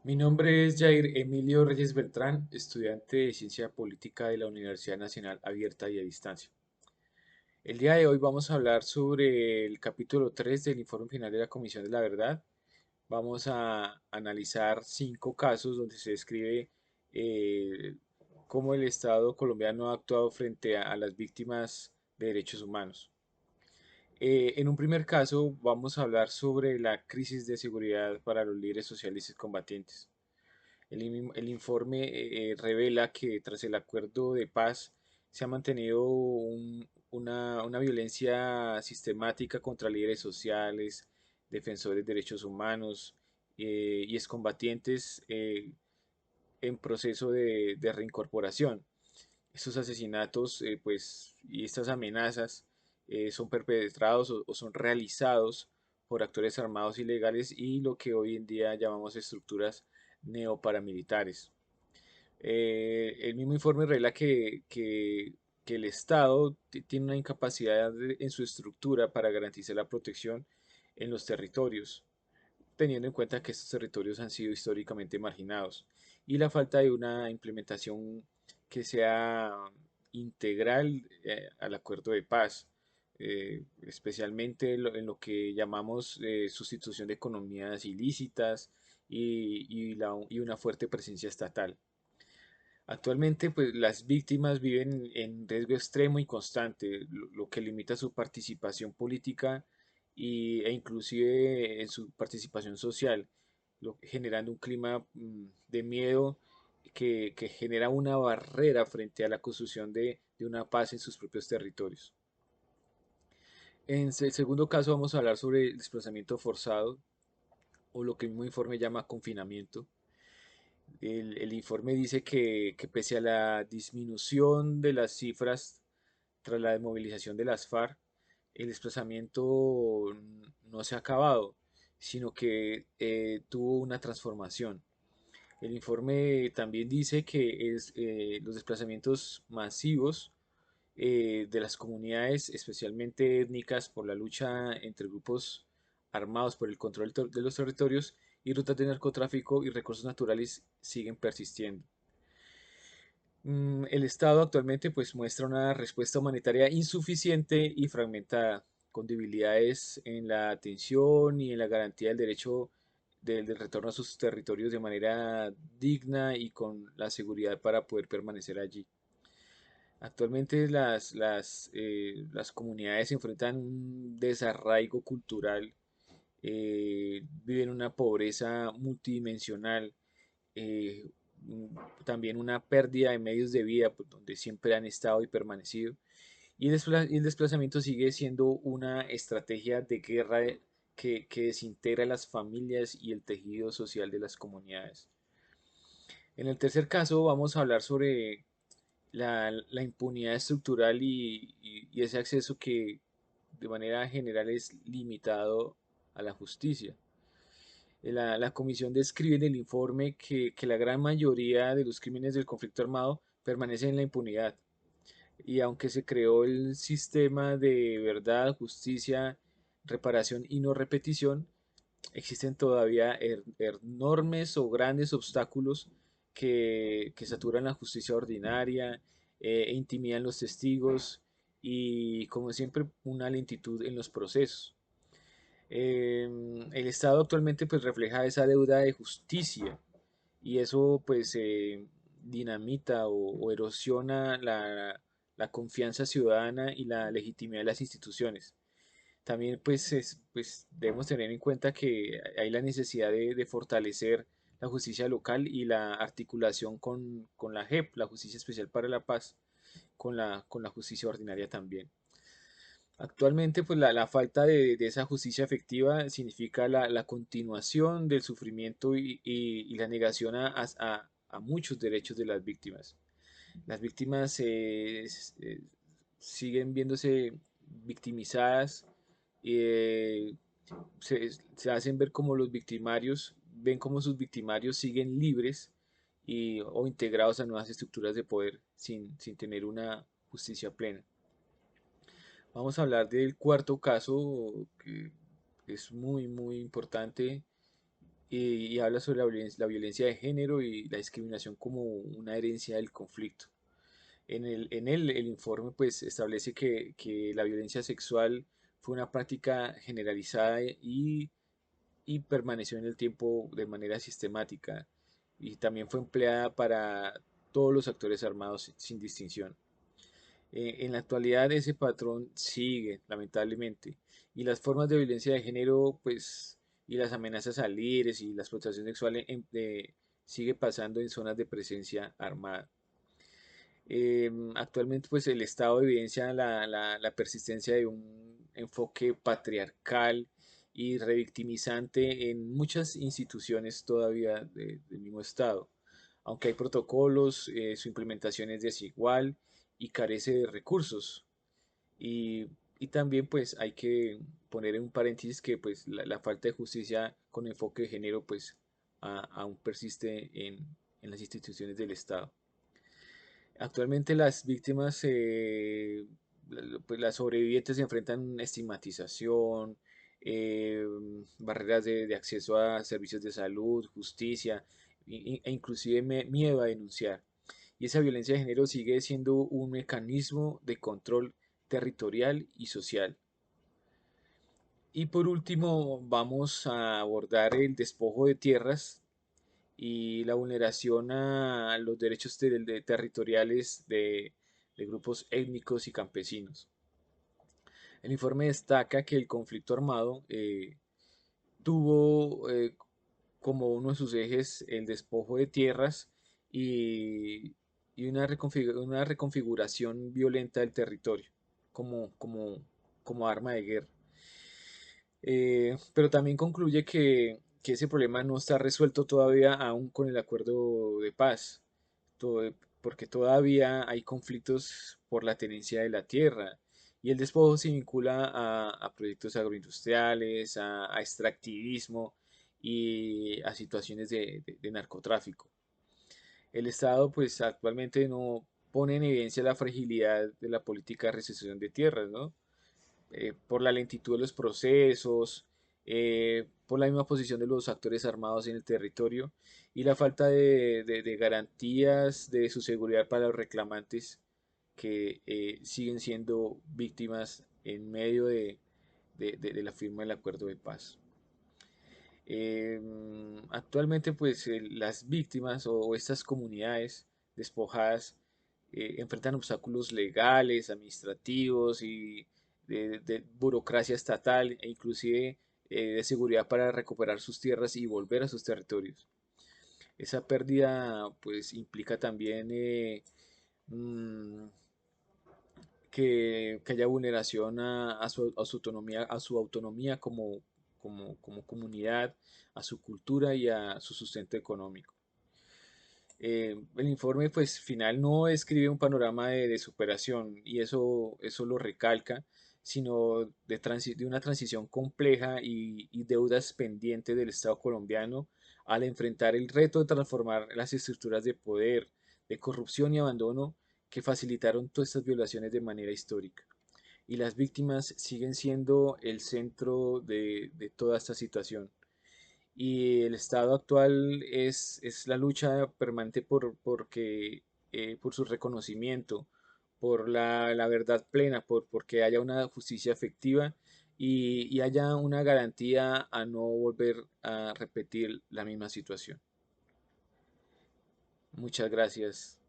Mi nombre es Jair Emilio Reyes Beltrán, estudiante de Ciencia Política de la Universidad Nacional Abierta y a Distancia. El día de hoy vamos a hablar sobre el capítulo 3 del informe final de la Comisión de la Verdad. Vamos a analizar 5 casos donde se describe eh, cómo el Estado colombiano ha actuado frente a las víctimas de derechos humanos. En un primer caso vamos a hablar sobre la crisis de seguridad para los líderes sociales y combatientes. El informe revela que tras el acuerdo de paz se ha mantenido una violencia sistemática contra líderes sociales, defensores de derechos humanos y excombatientes en proceso de reincorporación. Estos asesinatos y estas amenazas son perpetrados o son realizados por actores armados ilegales y lo que hoy en día llamamos estructuras neoparamilitares. El mismo informe revela que el Estado tiene una incapacidad en su estructura para garantizar la protección en los territorios, teniendo en cuenta que estos territorios han sido históricamente marginados y la falta de una implementación que sea integral al acuerdo de paz, especialmente en lo que llamamos sustitución de economías ilícitas y una fuerte presencia estatal. Actualmente, pues las víctimas viven en riesgo extremo y constante, lo que limita su participación política e inclusive en su participación social, generando un clima de miedo que genera una barrera frente a la construcción de una paz en sus propios territorios. En el segundo caso vamos a hablar sobre el desplazamiento forzado o lo que el mismo informe llama confinamiento. El informe dice que pese a la disminución de las cifras tras la desmovilización de las FARC, el desplazamiento no se ha acabado, sino que tuvo una transformación. El informe también dice que los desplazamientos masivos de las comunidades, especialmente étnicas, por la lucha entre grupos armados por el control de los territorios y rutas de narcotráfico y recursos naturales siguen persistiendo. El Estado actualmente pues muestra una respuesta humanitaria insuficiente y fragmentada, con debilidades en la atención y en la garantía del derecho del retorno a sus territorios de manera digna y con la seguridad para poder permanecer allí. Actualmente las comunidades se enfrentan a un desarraigo cultural, viven una pobreza multidimensional, eh, también una pérdida de medios de vida, pues, donde siempre han estado y permanecido. Y el desplazamiento sigue siendo una estrategia de guerra que desintegra las familias y el tejido social de las comunidades. En el tercer caso vamos a hablar sobre la impunidad estructural y ese acceso que de manera general es limitado a la justicia. La comisión describe en el informe que la gran mayoría de los crímenes del conflicto armado permanecen en la impunidad. Y aunque se creó el sistema de verdad, justicia, reparación y no repetición, existen todavía enormes o grandes obstáculos que saturan la justicia ordinaria, e intimidan los testigos y, como siempre, una lentitud en los procesos. El Estado actualmente pues refleja esa deuda de justicia y eso pues dinamita o erosiona la confianza ciudadana y la legitimidad de las instituciones. También pues debemos tener en cuenta que hay la necesidad de fortalecer la justicia local y la articulación con la JEP, la Justicia Especial para la Paz, con la justicia ordinaria también. Actualmente, pues la falta de esa justicia efectiva significa la continuación del sufrimiento y la negación a muchos derechos de las víctimas. Las víctimas siguen viéndose victimizadas, eh, se hacen ver como los victimarios, ven como sus victimarios siguen libres o integrados a nuevas estructuras de poder sin tener una justicia plena. Vamos a hablar del cuarto caso que es muy, muy importante y habla sobre la violencia de género y la discriminación como una herencia del conflicto. El informe pues establece que la violencia sexual fue una práctica generalizada y permaneció en el tiempo de manera sistemática y también fue empleada para todos los actores armados sin distinción. En la actualidad ese patrón sigue, lamentablemente, y las formas de violencia de género, pues, y las amenazas a líderes y la explotación sexual sigue pasando en zonas de presencia armada. Actualmente, pues, el Estado evidencia la persistencia de un enfoque patriarcal y revictimizante en muchas instituciones todavía del mismo Estado. Aunque hay protocolos, su implementación es desigual y carece de recursos. Y, y también pues hay que poner en un paréntesis que pues la falta de justicia con enfoque de género pues aún persiste en las instituciones del Estado. Actualmente las víctimas, pues las sobrevivientes se enfrentan estigmatización, eh, barreras de acceso a servicios de salud, justicia e inclusive miedo a denunciar. Y esa violencia de género sigue siendo un mecanismo de control territorial y social. Y por último, vamos a abordar el despojo de tierras y la vulneración a los derechos territoriales de grupos étnicos y campesinos. El informe destaca que el conflicto armado tuvo como uno de sus ejes el despojo de tierras y, y una reconfiguración violenta del territorio como, como, como arma de guerra. Pero también concluye que ese problema no está resuelto todavía aún con el acuerdo de paz, porque todavía hay conflictos por la tenencia de la tierra y el despojo se vincula a proyectos agroindustriales, a extractivismo y a situaciones de narcotráfico. El Estado pues actualmente no pone en evidencia la fragilidad de la política de recepción de tierras, ¿no? Por la lentitud de los procesos, por la misma posición de los actores armados en el territorio y la falta de garantías de su seguridad para los reclamantes que siguen siendo víctimas en medio de la firma del acuerdo de paz. Actualmente, pues las víctimas o estas comunidades despojadas enfrentan obstáculos legales, administrativos y de burocracia estatal e inclusive de seguridad para recuperar sus tierras y volver a sus territorios. Esa pérdida, pues, implica también mm, que haya vulneración a su autonomía como comunidad, a su cultura y a su sustento económico. El informe pues, final no describe un panorama de superación y eso lo recalca, sino de una transición compleja y deudas pendientes del Estado colombiano al enfrentar el reto de transformar las estructuras de poder, de corrupción y abandono que facilitaron todas estas violaciones de manera histórica. Y las víctimas siguen siendo el centro de toda esta situación. Y el estado actual es la lucha permanente por su reconocimiento, por la verdad plena, porque haya una justicia efectiva y haya una garantía a no volver a repetir la misma situación. Muchas gracias.